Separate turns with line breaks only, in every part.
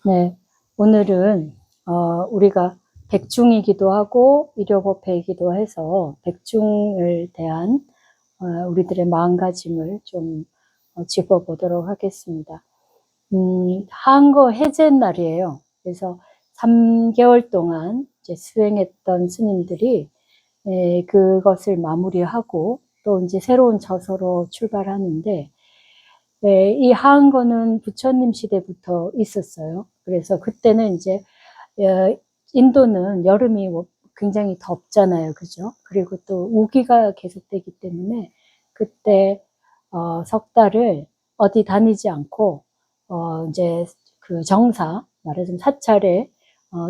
네, 오늘은 우리가 백중이기도 하고 일요법회이기도 해서 백중을 대한 우리들의 마음가짐을 좀 짚어보도록 하겠습니다. 한거 해제 날이에요. 그래서 3개월 동안 이제 수행했던 스님들이 그것을 마무리하고 또 이제 새로운 처소로 출발하는데, 이 하한거는 부처님 시대부터 있었어요. 그래서 그때는 이제 인도는 여름이 굉장히 덥잖아요, 그죠? 그리고 또 우기가 계속되기 때문에 그때 석 달을 어디 다니지 않고 이제 그 정사, 말하자면 사찰에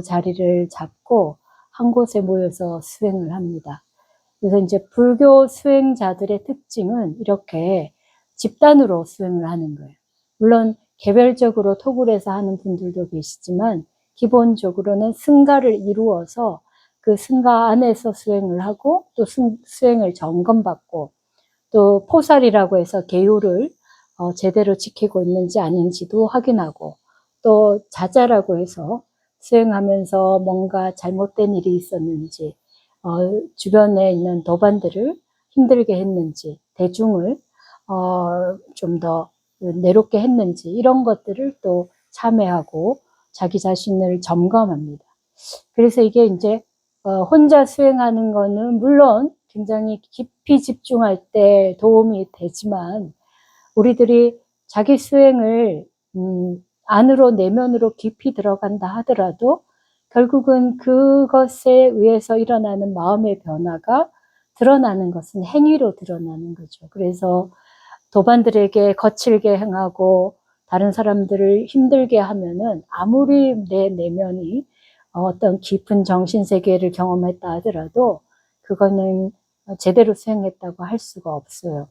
자리를 잡고 한 곳에 모여서 수행을 합니다. 그래서 이제 불교 수행자들의 특징은 이렇게 집단으로 수행을 하는 거예요. 물론 개별적으로 토굴에서 하는 분들도 계시지만 기본적으로는 승가를 이루어서 그 승가 안에서 수행을 하고 또 수행을 점검받고 또 포살이라고 해서 계율을 제대로 지키고 있는지 아닌지도 확인하고 또 자자라고 해서 수행하면서 뭔가 잘못된 일이 있었는지 주변에 있는 도반들을 힘들게 했는지 대중을 좀 더 내롭게 했는지 이런 것들을 또 참회하고 자기 자신을 점검합니다. 그래서 이게 이제 혼자 수행하는 거는 물론 굉장히 깊이 집중할 때 도움이 되지만 우리들이 자기 수행을 안으로 내면으로 깊이 들어간다 하더라도 결국은 그것에 의해서 일어나는 마음의 변화가 드러나는 것은 행위로 드러나는 거죠. 그래서 도반들에게 거칠게 행하고 다른 사람들을 힘들게 하면은 아무리 내 내면이 어떤 깊은 정신세계를 경험했다 하더라도 그거는 제대로 수행했다고 할 수가 없어요.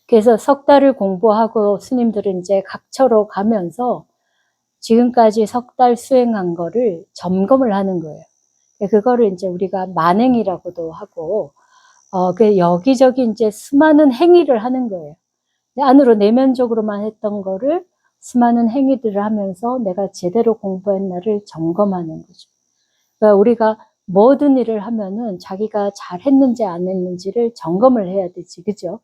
그래서 석 달을 공부하고 스님들은 이제 각처로 가면서 지금까지 석 달 수행한 거를 점검을 하는 거예요. 그거를 이제 우리가 만행이라고도 하고, 그 여기저기 이제 수많은 행위를 하는 거예요. 안으로 내면적으로만 했던 거를 수많은 행위들을 하면서 내가 제대로 공부했나를 점검하는 거죠. 그러니까 우리가 모든 일을 하면은 자기가 잘했는지 안 했는지를 점검을 해야 되지, 그죠?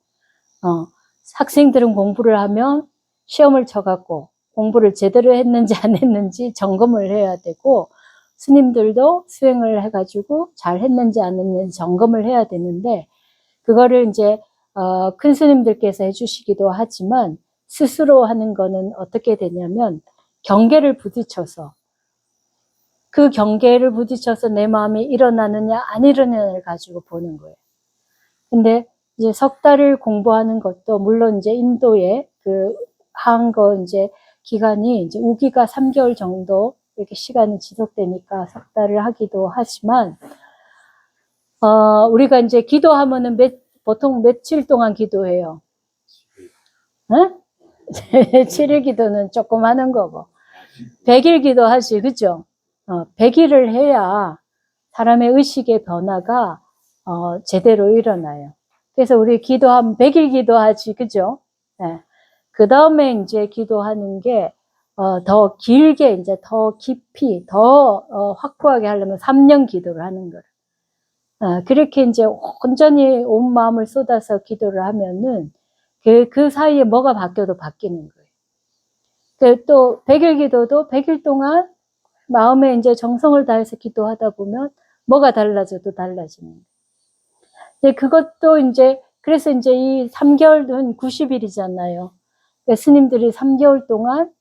학생들은 공부를 하면 시험을 쳐갖고 공부를 제대로 했는지 안 했는지 점검을 해야 되고, 스님들도 수행을 해가지고 잘 했는지 안 했는지 점검을 해야 되는데, 그거를 이제 큰 스님들께서 해주시기도 하지만 스스로 하는 거는 어떻게 되냐면 경계를 부딪혀서 그 경계를 부딪혀서 내 마음이 일어나느냐 안 일어나느냐를 가지고 보는 거예요. 근데 이제 석 달을 공부하는 것도 물론 이제 인도의 그 한거 이제 기간이 이제 우기가 3개월 정도 이렇게 시간이 지속되니까 석 달을 하기도 하지만 우리가 이제 기도하면은 보통 며칠 동안 기도해요. 응? 7일 기도는 조금 하는 거고 100일 기도하지, 그죠? 100일을 해야 사람의 의식의 변화가 제대로 일어나요. 그래서 우리 기도하면 100일 기도하지, 그죠? 네. 그 다음에 이제 기도하는 게 더 길게 이제 더 깊이 더 확고하게 하려면 3년 기도를 하는 거예요. 그렇게 이제 온전히 온 마음을 쏟아서 기도를 하면은 그 사이에 뭐가 바뀌어도 바뀌는 거예요. 또 100일 기도도 100일 동안 마음에 이제 정성을 다해서 기도하다 보면 뭐가 달라져도 달라지는 거예요. 근데 그것도 이제 그래서 이제 이 3개월은 90일이잖아요. 그러니까 스님들이 3개월 동안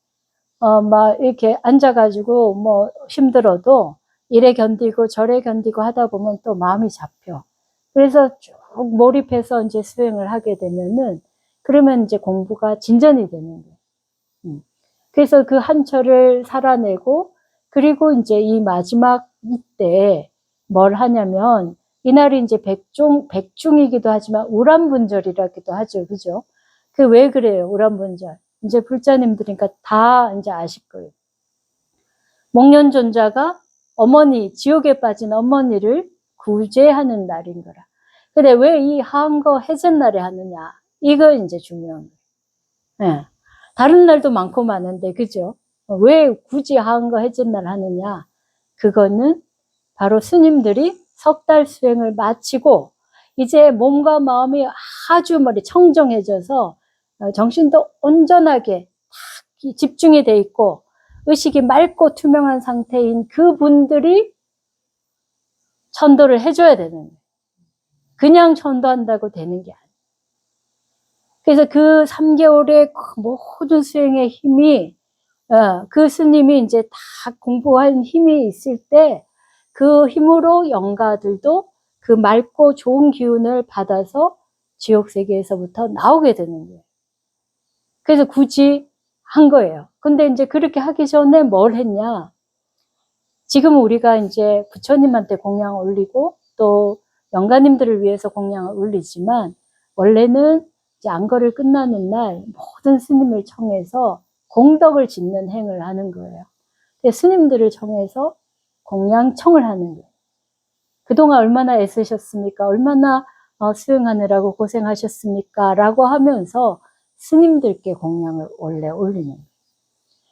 막 이렇게 앉아가지고 뭐 힘들어도 이래 견디고 저래 견디고 하다 보면 또 마음이 잡혀. 그래서 쭉 몰입해서 이제 수행을 하게 되면은 그러면 이제 공부가 진전이 되는 거예요. 그래서 그 한철을 살아내고 그리고 이제 이 마지막 이때 뭘 하냐면 이날이 이제 백중이기도 하지만 우람분절이라기도 하죠, 그죠? 그 왜 그래요, 우람분절? 이제 불자님들이니까 다 이제 아실 거예요. 목련존자가 어머니, 지옥에 빠진 어머니를 구제하는 날인 거라. 근데 왜 이 한거 해전날에 하느냐? 이거 이제 중요한 거예요. 네. 다른 날도 많고 많은데, 그죠? 왜 굳이 한거 해진날 하느냐? 그거는 바로 스님들이 석 달 수행을 마치고 이제 몸과 마음이 아주 청정해져서 정신도 온전하게 딱 집중이 돼 있고 의식이 맑고 투명한 상태인 그분들이 천도를 해줘야 되는 거예요. 그냥 천도한다고 되는 게 아니에요. 그래서 그 3개월의 모든 수행의 힘이 그 스님이 이제 다 공부한 힘이 있을 때 그 힘으로 영가들도 그 맑고 좋은 기운을 받아서 지옥세계에서부터 나오게 되는 거예요. 그래서 굳이 한 거예요. 근데 이제 그렇게 하기 전에 뭘 했냐? 지금 우리가 이제 부처님한테 공양 올리고 또 영가님들을 위해서 공양을 올리지만 원래는 이제 안거를 끝나는 날 모든 스님을 청해서 공덕을 짓는 행을 하는 거예요. 스님들을 청해서 공양청을 하는 거예요. 그동안 얼마나 애쓰셨습니까? 얼마나 수행하느라고 고생하셨습니까? 라고 하면서 스님들께 공양을 원래 올리는 거예요.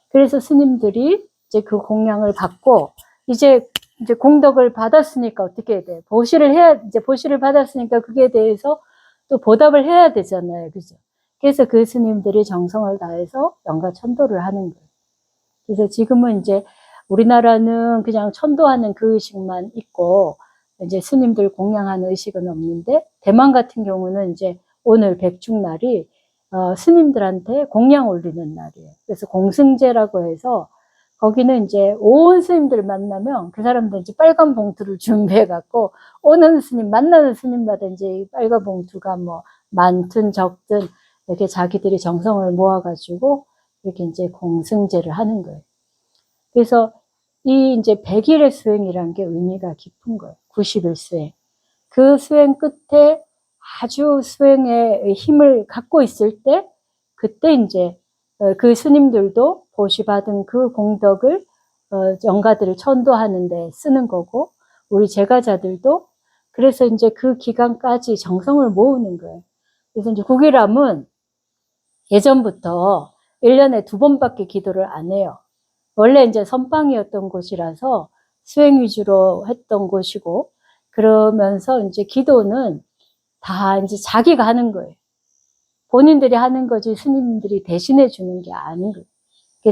그래서 스님들이 이제 그 공양을 받고 이제 공덕을 받았으니까 어떻게 해야 돼? 보시를 받았으니까 그게 대해서 또 보답을 해야 되잖아요. 그죠? 그래서 그 스님들이 정성을 다해서 영가 천도를 하는 거예요. 그래서 지금은 이제 우리나라는 그냥 천도하는 그 의식만 있고 이제 스님들 공양하는 의식은 없는데 대만 같은 경우는 이제 오늘 백중날이 스님들한테 공양 올리는 날이에요. 그래서 공승제라고 해서 거기는 이제 온 스님들 만나면 그 사람들 이제 빨간 봉투를 준비해 갖고 오는 스님 만나는 스님마다 이제 빨간 봉투가 많든 적든 이렇게 자기들이 정성을 모아 가지고 이렇게 이제 공승제를 하는 거예요. 그래서 이 이제 100일의 수행이라는 게 의미가 깊은 거예요. 90일 수행. 그 수행 끝에 아주 수행의 힘을 갖고 있을 때 그때 이제 그 스님들도 보시받은 그 공덕을 영가들을 천도하는 데 쓰는 거고 우리 제가자들도 그래서 이제 그 기간까지 정성을 모으는 거예요. 그래서 이제 국일암은 예전부터 1년에 2번밖에 기도를 안 해요. 원래 이제 선방이었던 곳이라서 수행 위주로 했던 곳이고 그러면서 이제 기도는 다 이제 자기가 하는 거예요. 본인들이 하는 거지 스님들이 대신해 주는 게 아닌 거예요.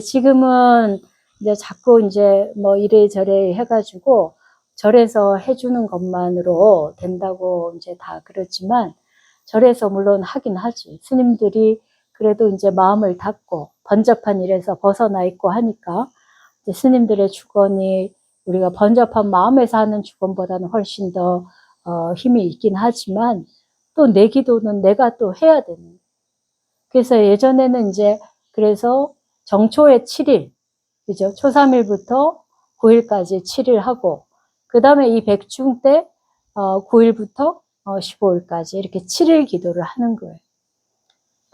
지금은 이제 자꾸 이제 이래저래 해가지고 절에서 해주는 것만으로 된다고 이제 다 그렇지만 절에서 물론 하긴 하지. 스님들이 그래도 이제 마음을 닫고 번잡한 일에서 벗어나 있고 하니까 이제 스님들의 주권이 우리가 번잡한 마음에서 하는 주권보다는 훨씬 더 힘이 있긴 하지만 또 내 기도는 내가 또 해야 되는 거예요. 그래서 예전에는 이제 그래서 정초에 7일, 그죠? 초 3일부터 9일까지 7일 하고, 그 다음에 이 백중 때 9일부터 15일까지 이렇게 7일 기도를 하는 거예요.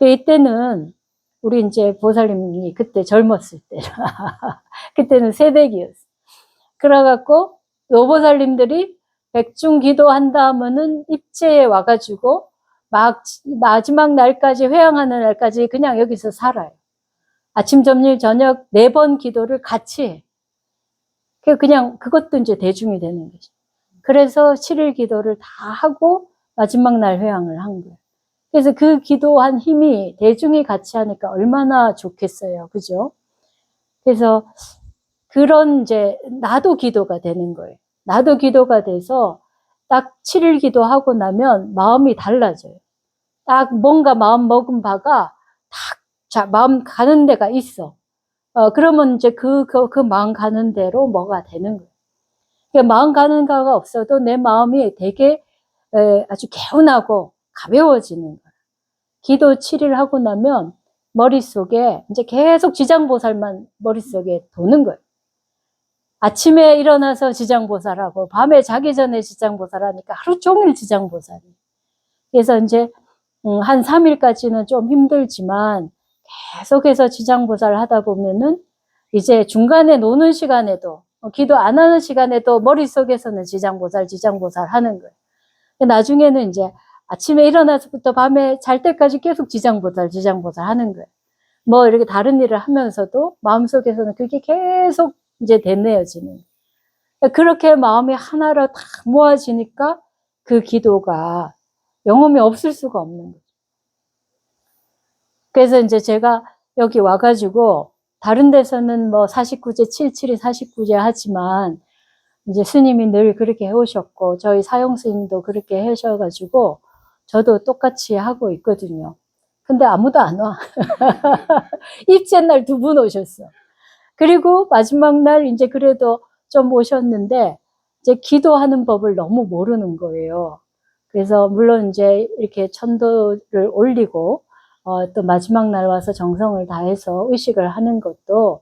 이때는 우리 이제 보살님이 그때 젊었을 때, 그때는 새댁이었어. 그래갖고 노보살님들이 백중 기도한다 하면은 입제에 와가지고 마지막 날까지 회향하는 날까지 그냥 여기서 살아요. 아침, 점심, 저녁 4번 기도를 같이 해. 그냥 그것도 이제 대중이 되는 거죠. 그래서 7일 기도를 다 하고 마지막 날 회향을 한 거예요. 그래서 그 기도한 힘이 대중이 같이 하니까 얼마나 좋겠어요. 그죠? 그래서 그런 이제 나도 기도가 되는 거예요. 나도 기도가 돼서 딱 7일 기도하고 나면 마음이 달라져요. 딱 뭔가 마음 먹은 바가 딱 마음 가는 데가 있어. 그러면 이제 그 마음 가는 대로 뭐가 되는 거예요. 그러니까 마음 가는 가가 없어도 내 마음이 되게 아주 개운하고 가벼워지는 거예요. 기도 7일 하고 나면 머릿속에 이제 계속 지장보살만 머릿속에 도는 거예요. 아침에 일어나서 지장보살하고 밤에 자기 전에 지장보살하니까 하루 종일 지장보살이. 그래서 이제 한 3일까지는 좀 힘들지만 계속해서 지장보살 하다 보면은 이제 중간에 노는 시간에도 기도 안 하는 시간에도 머릿속에서는 지장보살 하는 거예요. 나중에는 이제 아침에 일어나서부터 밤에 잘 때까지 계속 지장보살 하는 거예요. 뭐 이렇게 다른 일을 하면서도 마음속에서는 그게 계속 이제 되뇌어지는. 그렇게 마음이 하나로 딱 모아지니까 그 기도가 영험이 없을 수가 없는 거죠. 그래서 이제 제가 여기 와가지고 다른 데서는 뭐 49제 77이 49제 하지만 이제 스님이 늘 그렇게 해오셨고 저희 사용 스님도 그렇게 하셔가지고 저도 똑같이 하고 있거든요. 근데 아무도 안 와. 입제 날 2분 오셨어. 그리고 마지막 날 이제 그래도 좀 오셨는데 이제 기도하는 법을 너무 모르는 거예요. 그래서 물론 이제 이렇게 천도를 올리고 또 마지막 날 와서 정성을 다해서 의식을 하는 것도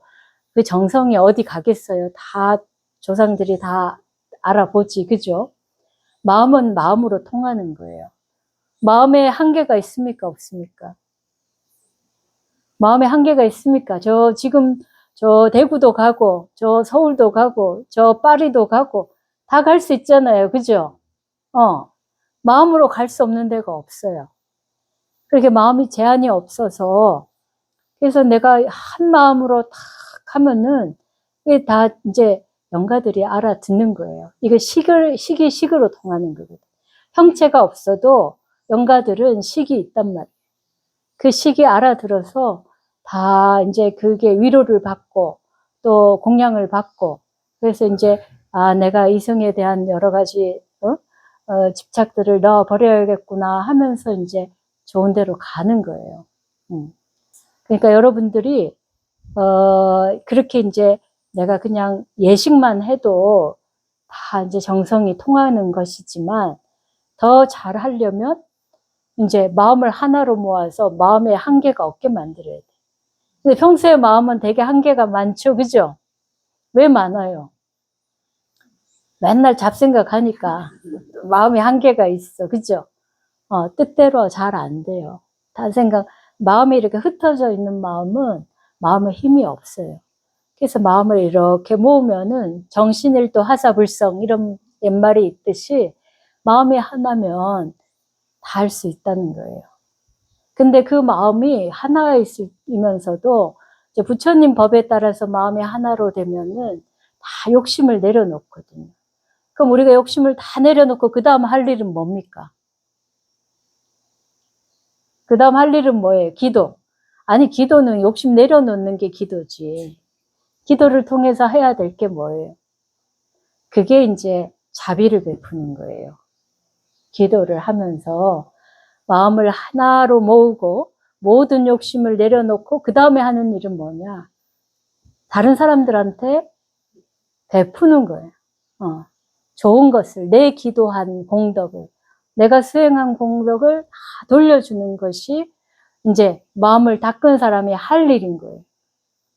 그 정성이 어디 가겠어요. 다 조상들이 다 알아보지, 그죠? 마음은 마음으로 통하는 거예요. 마음에 한계가 있습니까? 없습니까? 마음에 한계가 있습니까? 지금 저 대구도 가고 저 서울도 가고 저 파리도 가고 다 갈 수 있잖아요. 그죠? 마음으로 갈 수 없는 데가 없어요. 그렇게 마음이 제한이 없어서 그래서 내가 한 마음으로 탁 하면은 이게 다 이제 영가들이 알아듣는 거예요. 이거 식이 식으로 통하는 거거든. 형체가 없어도 영가들은 식이 있단 말이에요. 그 식이 알아들어서 다 이제 그게 위로를 받고 또 공양을 받고 그래서 이제 내가 이성에 대한 여러 가지 집착들을 넣어 버려야겠구나 하면서 이제 좋은 데로 가는 거예요. 그러니까 여러분들이 그렇게 이제 내가 그냥 예식만 해도 다 이제 정성이 통하는 것이지만 더 잘 하려면 이제 마음을 하나로 모아서 마음에 한계가 없게 만들어야 돼. 근데 평소에 마음은 되게 한계가 많죠, 그죠? 왜 많아요? 맨날 잡생각하니까 마음에 한계가 있어, 그죠? 뜻대로 잘 안 돼요. 마음이 이렇게 흩어져 있는 마음은 마음에 힘이 없어요. 그래서 마음을 이렇게 모으면은 정신일도 하사불성 이런 옛말이 있듯이 마음이 하나면 다 할 수 있다는 거예요. 근데 그 마음이 하나이면서도 이제 부처님 법에 따라서 마음이 하나로 되면은 다 욕심을 내려놓거든요. 그럼 우리가 욕심을 다 내려놓고 그 다음 할 일은 뭡니까? 그 다음 할 일은 뭐예요? 기도. 아니 기도는 욕심 내려놓는 게 기도지. 기도를 통해서 해야 될 게 뭐예요? 그게 이제 자비를 베푸는 거예요. 기도를 하면서 마음을 하나로 모으고 모든 욕심을 내려놓고 그 다음에 하는 일은 뭐냐? 다른 사람들한테 베푸는 거예요. 좋은 것을, 내 기도한 공덕을, 내가 수행한 공덕을 다 돌려주는 것이 이제 마음을 닦은 사람이 할 일인 거예요.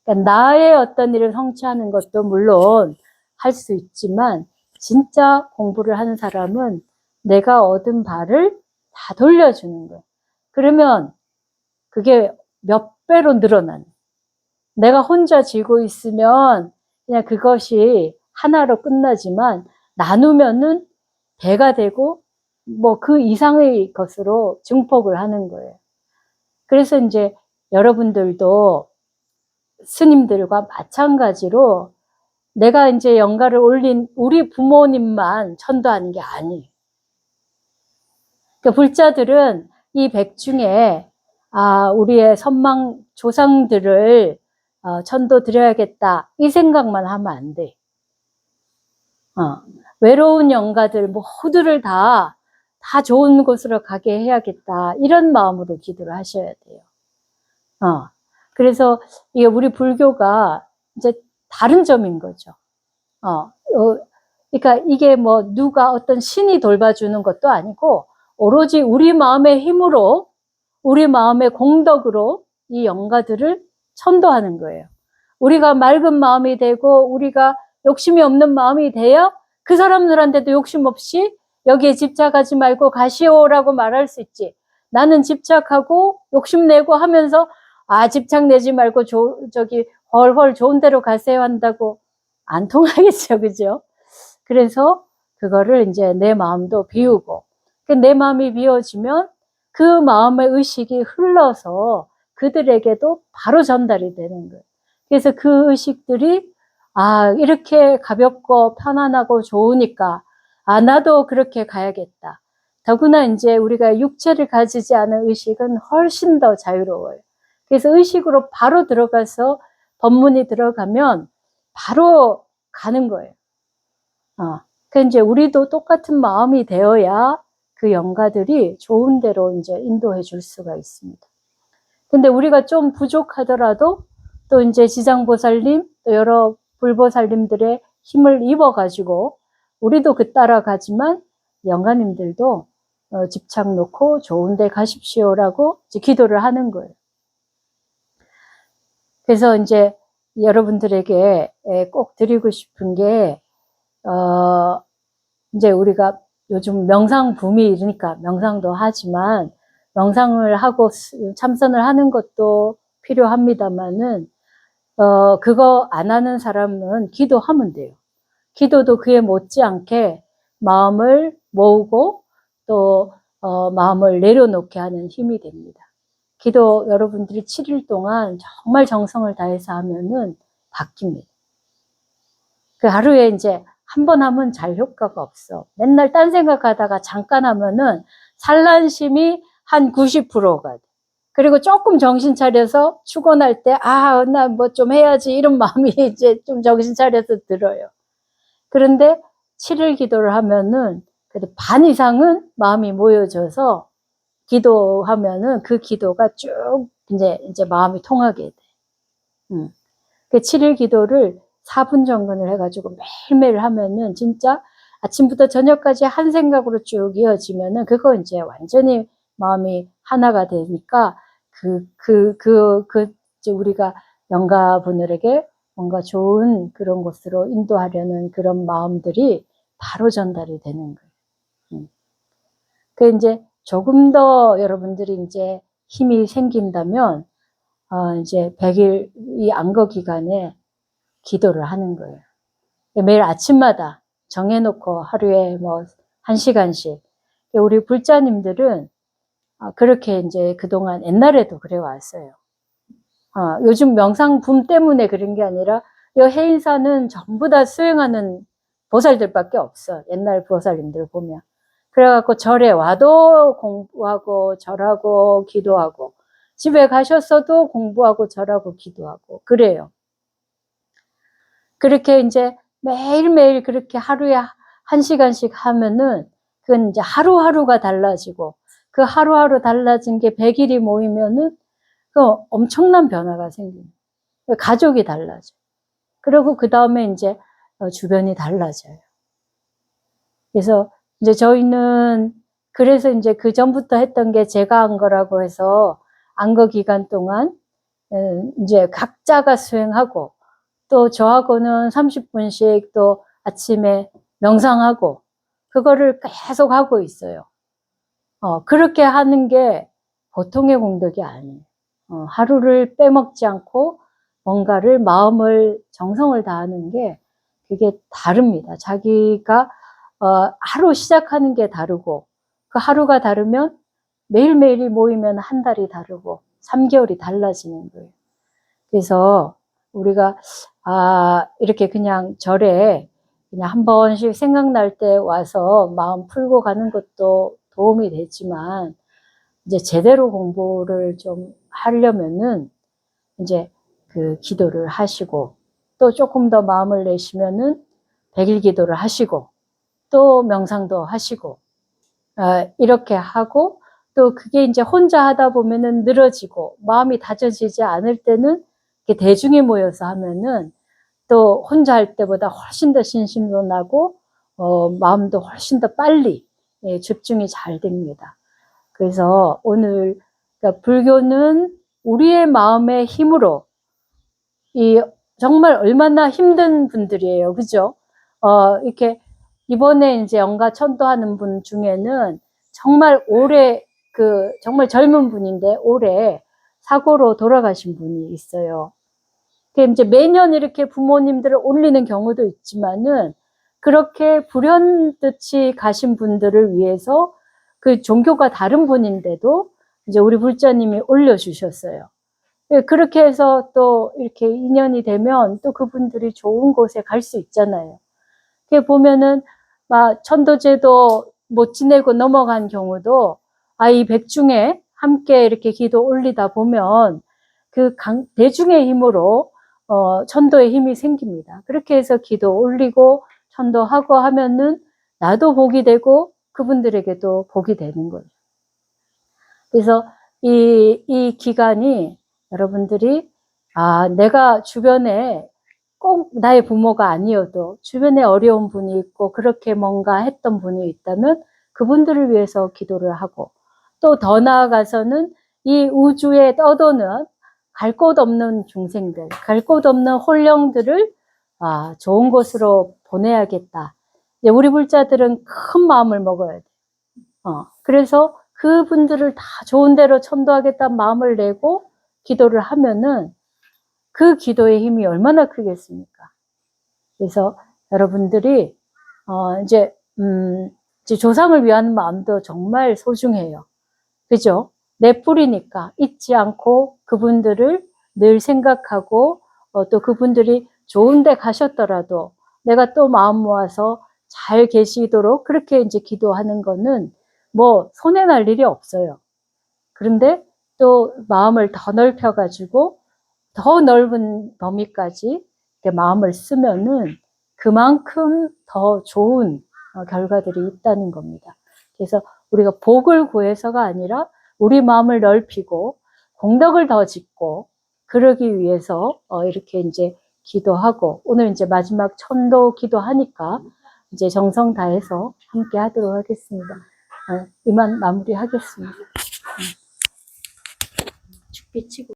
그러니까 나의 어떤 일을 성취하는 것도 물론 할 수 있지만 진짜 공부를 하는 사람은 내가 얻은 바를 다 돌려주는 거예요. 그러면 그게 몇 배로 늘어나는. 내가 혼자 쥐고 있으면 그냥 그것이 하나로 끝나지만 나누면은 배가 되고 뭐 그 이상의 것으로 증폭을 하는 거예요. 그래서 이제 여러분들도 스님들과 마찬가지로 내가 이제 영가를 올린 우리 부모님만 천도하는 게 아니에요. 그러니까 불자들은 이 백중에 우리의 선망 조상들을 천도 드려야겠다 이 생각만 하면 안 돼. 외로운 영가들 모두를 다 좋은 곳으로 가게 해야겠다 이런 마음으로 기도를 하셔야 돼요. 그래서 이게 우리 불교가 이제 다른 점인 거죠. 그러니까 이게 뭐 누가 어떤 신이 돌봐주는 것도 아니고 오로지 우리 마음의 힘으로 우리 마음의 공덕으로 이 영가들을 천도하는 거예요. 우리가 맑은 마음이 되고 우리가 욕심이 없는 마음이 돼야 그 사람들한테도 욕심 없이 여기에 집착하지 말고 가시오라고 말할 수 있지. 나는 집착하고 욕심내고 하면서 집착 내지 말고 저기 헐헐 좋은 데로 가세요 한다고 안 통하겠죠, 그죠? 그래서 그거를 이제 내 마음도 비우고 내 마음이 비워지면 그 마음의 의식이 흘러서 그들에게도 바로 전달이 되는 거예요. 그래서 그 의식들이 이렇게 가볍고 편안하고 좋으니까 나도 그렇게 가야겠다. 더구나 이제 우리가 육체를 가지지 않은 의식은 훨씬 더 자유로워요. 그래서 의식으로 바로 들어가서 법문이 들어가면 바로 가는 거예요. 그 이제 우리도 똑같은 마음이 되어야 그 영가들이 좋은 대로 이제 인도해 줄 수가 있습니다. 근데 우리가 좀 부족하더라도 또 이제 지장보살님, 또 여러 불보살님들의 힘을 입어가지고 우리도 그 따라가지만 영가님들도 집착 놓고 좋은 데 가십시오라고 이제 기도를 하는 거예요. 그래서 이제 여러분들에게 꼭 드리고 싶은 게, 이제 우리가 요즘 명상 붐이 이러니까 명상도 하지만 명상을 하고 참선을 하는 것도 필요합니다만은, 그거 안 하는 사람은 기도하면 돼요. 기도도 그에 못지않게 마음을 모으고 또, 마음을 내려놓게 하는 힘이 됩니다. 기도 여러분들이 7일 동안 정말 정성을 다해서 하면은 바뀝니다. 그 하루에 이제 한 번 하면 잘 효과가 없어. 맨날 딴 생각하다가 잠깐 하면은 산란심이 한 90%가 돼. 그리고 조금 정신 차려서 축원할 때, 나 뭐 좀 해야지 이런 마음이 이제 좀 정신 차려서 들어요. 그런데 7일 기도를 하면은 그래도 반 이상은 마음이 모여져서 기도하면은 그 기도가 쭉 이제 마음이 통하게 돼. 그 7일 기도를 4분 정근을 해가지고 매일매일 하면은 진짜 아침부터 저녁까지 한 생각으로 쭉 이어지면은 그거 이제 완전히 마음이 하나가 되니까 이제 우리가 영가분들에게 뭔가 좋은 그런 곳으로 인도하려는 그런 마음들이 바로 전달이 되는 거예요. 그 이제 조금 더 여러분들이 이제 힘이 생긴다면, 이제 100일 이 안거 기간에 기도를 하는 거예요. 매일 아침마다 정해놓고 하루에 뭐 1시간씩. 우리 불자님들은 그렇게 이제 그동안 옛날에도 그래 왔어요. 요즘 명상 붐 때문에 그런 게 아니라 이 해인사는 전부 다 수행하는 보살들밖에 없어. 옛날 보살님들 보면. 그래갖고 절에 와도 공부하고 절하고 기도하고 집에 가셨어도 공부하고 절하고 기도하고 그래요. 그렇게 이제 매일매일 그렇게 하루에 1시간씩 하면은 그건 이제 하루하루가 달라지고 그 하루하루 달라진 게 100일이 모이면은 그 엄청난 변화가 생깁니다. 가족이 달라져. 그리고 그 다음에 이제 주변이 달라져요. 그래서 이제 저희는 그래서 이제 그 전부터 했던 게 제가 한 거라고 해서 안거 기간 동안 이제 각자가 수행하고 또 저하고는 30분씩 또 아침에 명상하고 그거를 계속 하고 있어요. 그렇게 하는 게 보통의 공덕이 아니에요. 하루를 빼먹지 않고 뭔가를 마음을 정성을 다하는 게 그게 다릅니다. 자기가 하루 시작하는 게 다르고 그 하루가 다르면 매일매일이 모이면 한 달이 다르고 3개월이 달라지는 거예요. 그래서 우리가 이렇게 그냥 절에 그냥 한 번씩 생각날 때 와서 마음 풀고 가는 것도 도움이 되지만 이제 제대로 공부를 좀 하려면은 이제 그 기도를 하시고 또 조금 더 마음을 내시면은 100일 기도를 하시고 또 명상도 하시고 이렇게 하고 또 그게 이제 혼자 하다 보면은 늘어지고 마음이 다져지지 않을 때는 대중이 모여서 하면은 또 혼자 할 때보다 훨씬 더 신심도 나고 마음도 훨씬 더 빨리 집중이 잘 됩니다. 그래서 오늘 그러니까 불교는 우리의 마음의 힘으로 정말 얼마나 힘든 분들이에요, 그죠? 이렇게 이번에 이제 영가 천도하는 분 중에는 정말 올해 정말 젊은 분인데 올해 사고로 돌아가신 분이 있어요. 이제 매년 이렇게 부모님들을 올리는 경우도 있지만은 그렇게 불현듯이 가신 분들을 위해서 그 종교가 다른 분인데도 이제 우리 불자님이 올려주셨어요. 그렇게 해서 또 이렇게 인연이 되면 또 그분들이 좋은 곳에 갈 수 있잖아요. 그게 보면은 막 천도제도 못 지내고 넘어간 경우도 이 백중에 함께 이렇게 기도 올리다 보면 그 대중의 힘으로 천도의 힘이 생깁니다. 그렇게 해서 기도 올리고 천도하고 하면은 나도 복이 되고 그분들에게도 복이 되는 거예요. 그래서 이 기간이 여러분들이 내가 주변에 꼭 나의 부모가 아니어도 주변에 어려운 분이 있고 그렇게 뭔가 했던 분이 있다면 그분들을 위해서 기도를 하고 또 더 나아가서는 이 우주에 떠도는 갈 곳 없는 중생들, 갈 곳 없는 홀령들을 좋은 곳으로 보내야겠다. 우리 불자들은 큰 마음을 먹어야 돼. 그래서 그분들을 다 좋은 데로 천도하겠다는 마음을 내고 기도를 하면은 그 기도의 힘이 얼마나 크겠습니까? 그래서 여러분들이 이제 조상을 위하는 마음도 정말 소중해요. 그죠? 내 뿌리니까 잊지 않고 그분들을 늘 생각하고 또 그분들이 좋은 데 가셨더라도 내가 또 마음 모아서 잘 계시도록 그렇게 이제 기도하는 거는 뭐 손해 날 일이 없어요. 그런데 또 마음을 더 넓혀가지고 더 넓은 범위까지 마음을 쓰면은 그만큼 더 좋은 결과들이 있다는 겁니다. 그래서 우리가 복을 구해서가 아니라 우리 마음을 넓히고 공덕을 더 짓고 그러기 위해서 이렇게 이제 기도하고 오늘 이제 마지막 천도 기도하니까 이제 정성 다해서 함께 하도록 하겠습니다. 이만 마무리하겠습니다. 죽기 치고